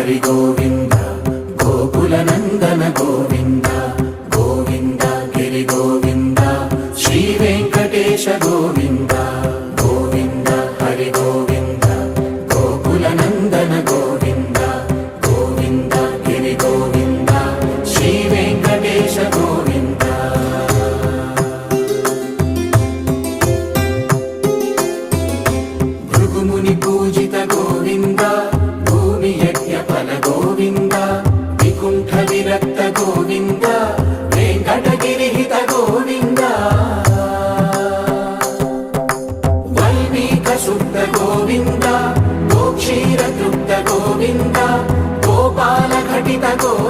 హరి గోవింద గోకుల నందన గోవింద గోవింద గిరి గోవింద శ్రీ వెంకటేశ గోవింద గోవింద హరి గోవింద గోకుల నందన గోవింద గోవింద గిరి గోవింద శ్రీ వెంకటేశ గోవింద భృగుముని పూజిత గోవింద భూమి యజ్ఞ ఫల గోవింద వికుంఠ విరక్త గోవింద వెంకటగిరిహిత గోవింద వల్మీక శుద్ధ గోవింద గోక్షీర తృప్త గోవింద గోపాల ఘటిత గోవింద